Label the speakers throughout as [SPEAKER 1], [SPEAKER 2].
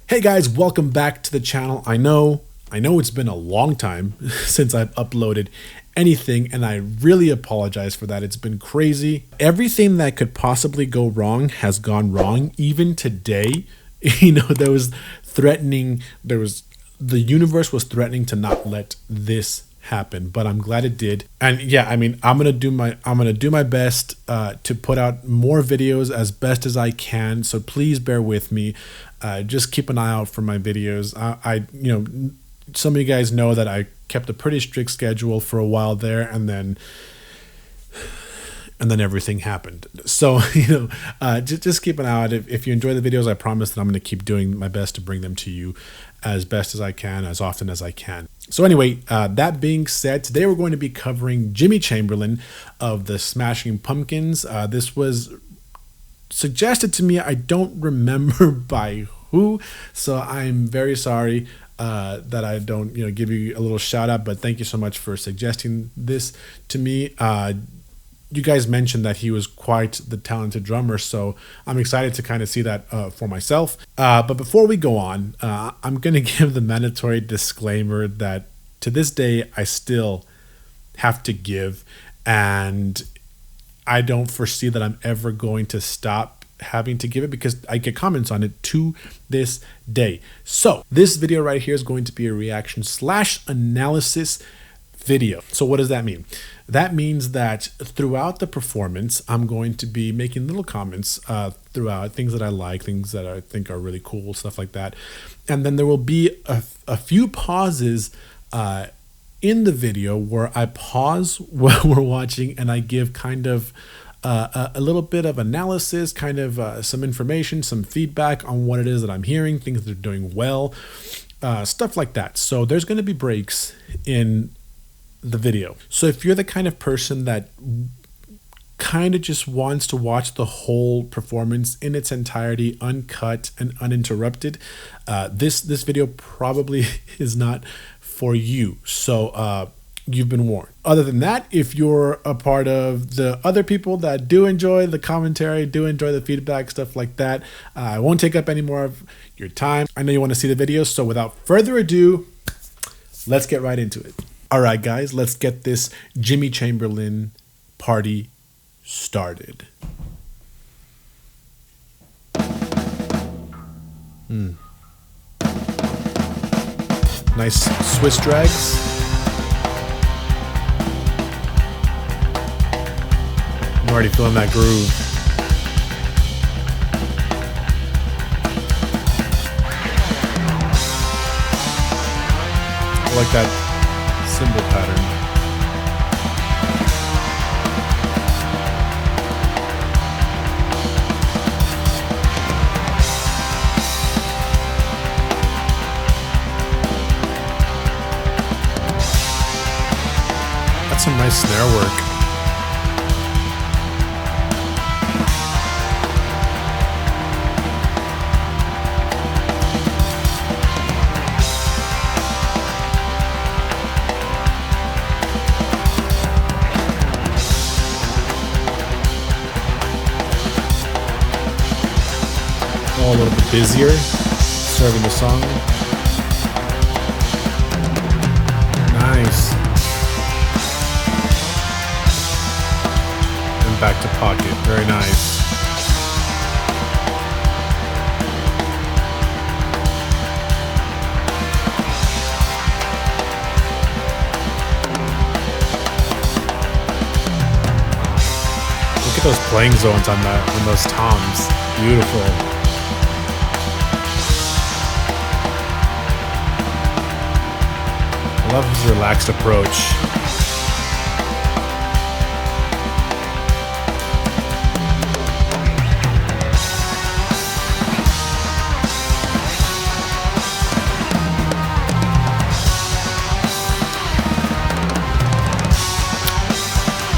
[SPEAKER 1] Hey guys, welcome back to the channel. I know it's been a long time since I've uploaded anything, and I really apologize for that. It's been crazy. Everything that could possibly go wrong has gone wrong. Even today, the universe was threatening to not let this happen, but I'm glad it did. And yeah, I'm gonna do my best to put out more videos as best as I can, so please bear with me. Just keep an eye out for my videos. Some of you guys know that I kept a pretty strict schedule for a while there, and then everything happened. So just keep an eye out. If you enjoy the videos, I promise that I'm going to keep doing my best to bring them to you as best as I can, as often as I can. So anyway, that being said, today we're going to be covering Jimmy Chamberlin of the Smashing Pumpkins. This was suggested to me. I don't remember by who, so I'm very sorry that I don't give you a little shout out, but thank you so much for suggesting this to me. You guys mentioned that he was quite the talented drummer, so I'm excited to kind of see that for myself. But before we go on, I'm going to give the mandatory disclaimer that to this day I still have to give, and I don't foresee that I'm ever going to stop having to give it because I get comments on it to this day. So this video right here is going to be a reaction / analysis video. So what does that mean? That means that throughout the performance, I'm going to be making little comments throughout, things that I like, things that I think are really cool, stuff like that. And then there will be a few pauses in the video where I pause while we're watching and I give kind of a little bit of analysis, kind of some information, some feedback on what it is that I'm hearing, things that are doing well, stuff like that. So there's going to be breaks in the video. So if you're the kind of person that kind of just wants to watch the whole performance in its entirety, uncut and uninterrupted, this video probably is not for you. So you've been warned. Other than that, if you're a part of the other people that do enjoy the commentary, do enjoy the feedback, stuff like that, I won't take up any more of your time. I know you want to see the video, so without further ado, let's get right into it. All right, guys, let's get this Jimmy Chamberlin party started. Nice Swiss drags. I'm already feeling that groove. I like that cymbal pattern. That's some nice snare work. A little bit busier, serving the song. Nice. And back to pocket. Very nice. Look at those playing zones on those toms. Beautiful. I love his relaxed approach.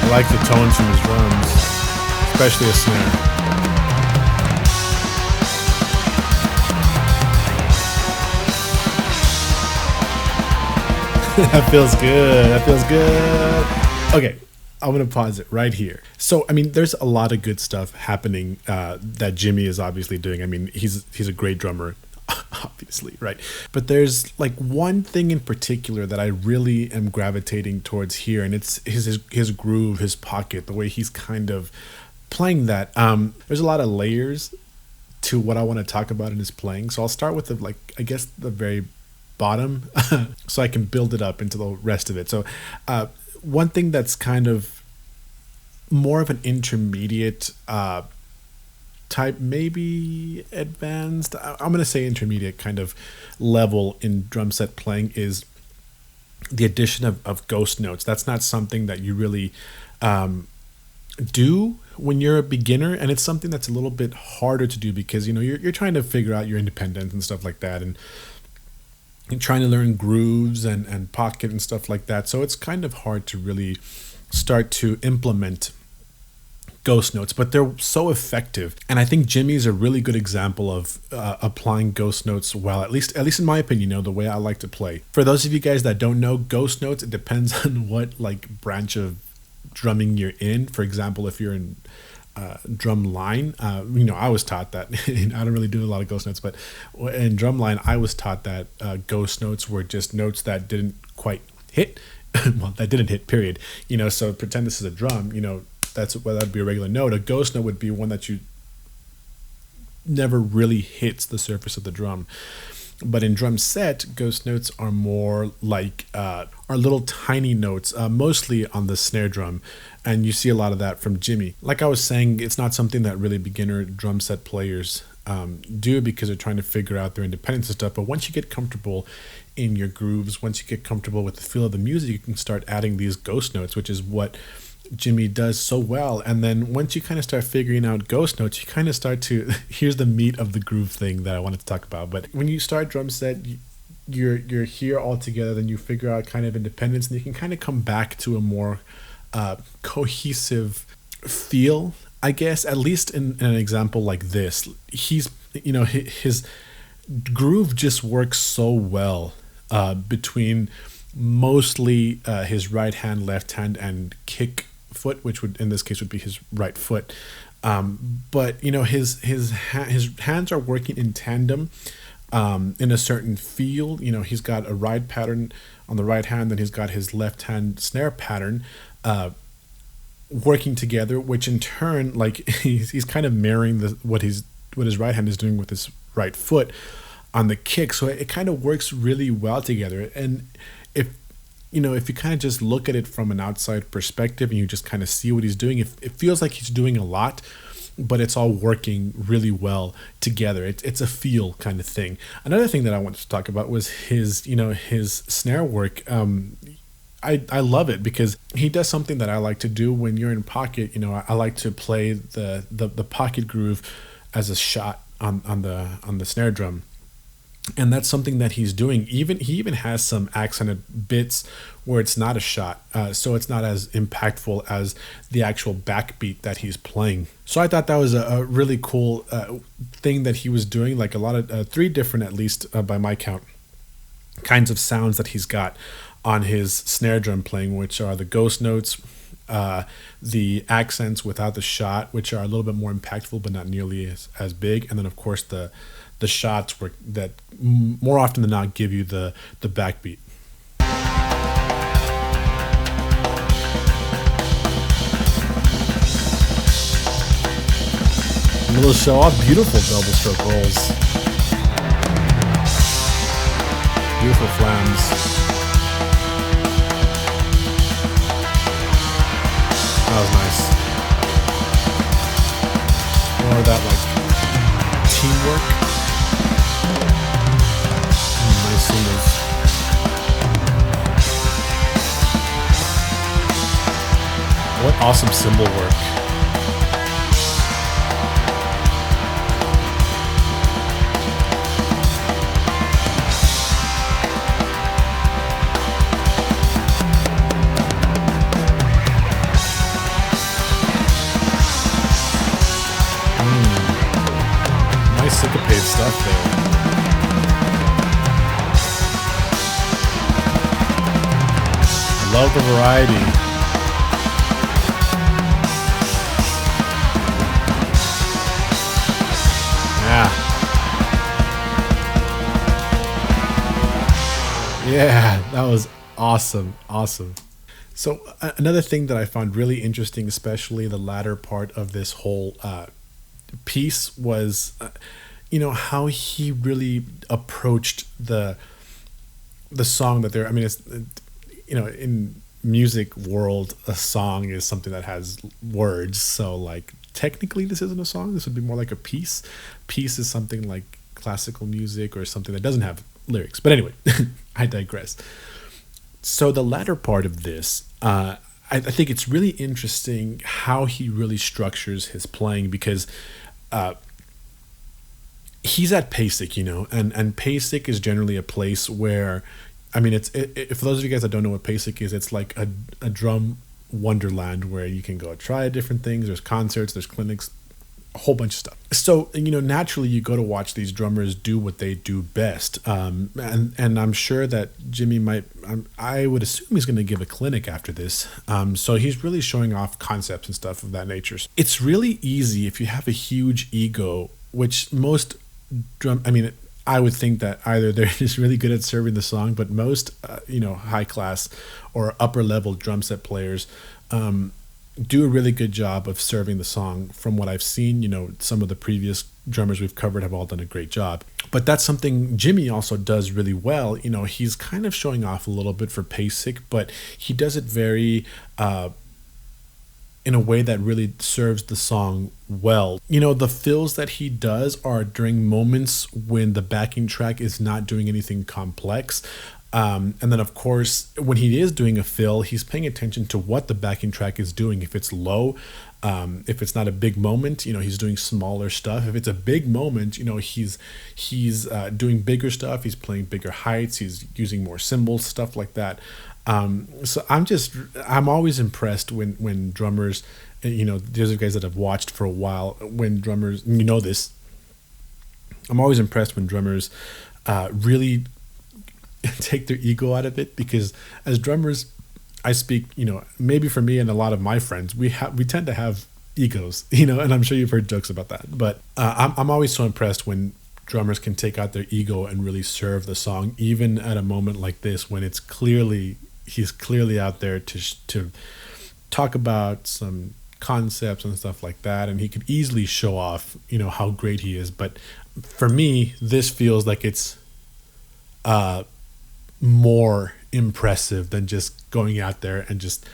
[SPEAKER 1] I like the tones from his drums, especially a snare. That feels good. That feels good. Okay, I'm going to pause it right here. So, I mean, there's a lot of good stuff happening that Jimmy is obviously doing. I mean, he's a great drummer, obviously, right? But there's like one thing in particular that I really am gravitating towards here, and it's his groove, his pocket, the way he's kind of playing that. There's a lot of layers to what I want to talk about in his playing. So I'll start with the, like, I guess the very bottom so I can build it up into the rest of it. So one thing that's kind of more of an intermediate type, maybe advanced, I'm going to say intermediate kind of level in drum set playing, is the addition of ghost notes. That's not something that you really do when you're a beginner, and it's something that's a little bit harder to do because, you know, you're trying to figure out your independence and stuff like that, and you're trying to learn grooves and pocket and stuff like that. So it's kind of hard to really start to implement ghost notes, but they're so effective. And I think Jimmy's a really good example of applying ghost notes well, at least in my opinion, you know, the way I like to play. For those of you guys that don't know, ghost notes, it depends on what like branch of drumming you're in. For example, if you're in drum line, you know, I was taught that I don't really do a lot of ghost notes, but in drum line I was taught that ghost notes were just notes that didn't quite hit well, that didn't hit, period. You know, so pretend this is a drum, you know, that'd be a regular note. A ghost note would be one that you never really hits the surface of the drum. But in drum set, ghost notes are more like are little tiny notes, mostly on the snare drum, and you see a lot of that from Jimmy. Like I was saying, it's not something that really beginner drum set players do because they're trying to figure out their independence and stuff. But once you get comfortable in your grooves, once you get comfortable with the feel of the music, you can start adding these ghost notes, which is what Jimmy does so well. And then once you kind of start figuring out ghost notes, you kind of start to here's the meat of the groove thing that I wanted to talk about. But when you start drum set, you're here all together, then you figure out kind of independence, and you can kind of come back to a more cohesive feel, I guess, at least in an example like this. He's, you know, his groove just works so well between mostly his right hand, left hand, and kick foot, which would in this case would be his right foot. But you know, his hands are working in tandem in a certain feel. You know, he's got a ride pattern on the right hand, then he's got his left hand snare pattern working together, which in turn, like he's kind of mirroring what his right hand is doing with his right foot on the kick. So it kind of works really well together. And if you kind of just look at it from an outside perspective and you just kind of see what he's doing, it feels like he's doing a lot, but it's all working really well together. It's a feel kind of thing. Another thing that I wanted to talk about was his snare work. I love it because he does something that I like to do when you're in pocket. You know, I like to play the pocket groove as a shot on the snare drum. And that's something that he's doing. He even has some accented bits where it's not a shot, so it's not as impactful as the actual backbeat that he's playing. So I thought that was a really cool thing that he was doing, like a lot of 3 different, at least by my count, kinds of sounds that he's got on his snare drum playing, which are the ghost notes, the accents without the shot, which are a little bit more impactful but not nearly as big, and then of course the shots that more often than not give you the backbeat. A little show off, beautiful double stroke rolls, beautiful flams. That was nice. More of that like teamwork. Nice singles. What awesome cymbal work. Nice syncopated stuff there. Love the variety. Yeah. Yeah, that was awesome. Awesome. So another thing that I found really interesting, especially the latter part of this whole piece, was, how he really approached the song that they're. I mean, it's in music world, a song is something that has words. So like technically, this isn't a song. This would be more like a piece. Piece is something like classical music or something that doesn't have lyrics. But anyway, I digress. So the latter part of this, I think it's really interesting how he really structures his playing because he's at Pasic, and Pasic is generally a place where, I mean, for those of you guys that don't know what Pasic is, it's like a drum wonderland where you can go try different things. There's concerts, there's clinics, a whole bunch of stuff. So, naturally you go to watch these drummers do what they do best. And I'm sure that Jimmy I would assume he's going to give a clinic after this. So he's really showing off concepts and stuff of that nature. It's really easy if you have a huge ego, which most I would think that either they're just really good at serving the song, but most, high class or upper level drum set players, do a really good job of serving the song. From what I've seen, some of the previous drummers we've covered have all done a great job. But that's something Jimmy also does really well. He's kind of showing off a little bit for Pasic, but he does it very in a way that really serves the song well. The fills that he does are during moments when the backing track is not doing anything complex. And then, of course, when he is doing a fill, he's paying attention to what the backing track is doing. If it's low, if it's not a big moment, he's doing smaller stuff. If it's a big moment, he's doing bigger stuff. He's playing bigger heights. He's using more cymbals, stuff like that. So I'm always impressed when drummers, those are guys that have watched for a while, when drummers, this, I'm always impressed when drummers really take their ego out of it, because as drummers, I speak, maybe for me and a lot of my friends, we tend to have egos, and I'm sure you've heard jokes about that, but I'm always so impressed when drummers can take out their ego and really serve the song, even at a moment like this when he's clearly out there to talk about some concepts and stuff like that, and he could easily show off how great he is. But for me, this feels like it's more impressive than just going out there and just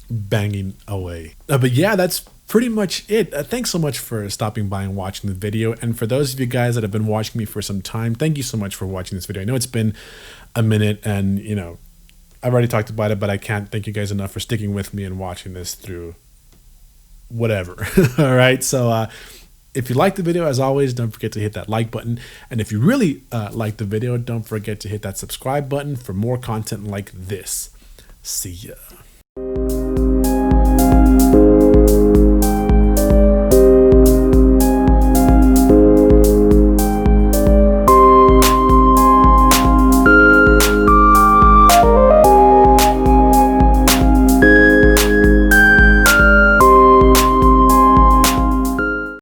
[SPEAKER 1] banging away. But yeah, that's pretty much it. Thanks so much for stopping by and watching the video. And for those of you guys that have been watching me for some time, thank you so much for watching this video. I know it's been a minute, and I've already talked about it, but I can't thank you guys enough for sticking with me and watching this through whatever. All right, so if you liked the video, as always, don't forget to hit that like button. And if you really liked the video, don't forget to hit that subscribe button for more content like this. See ya.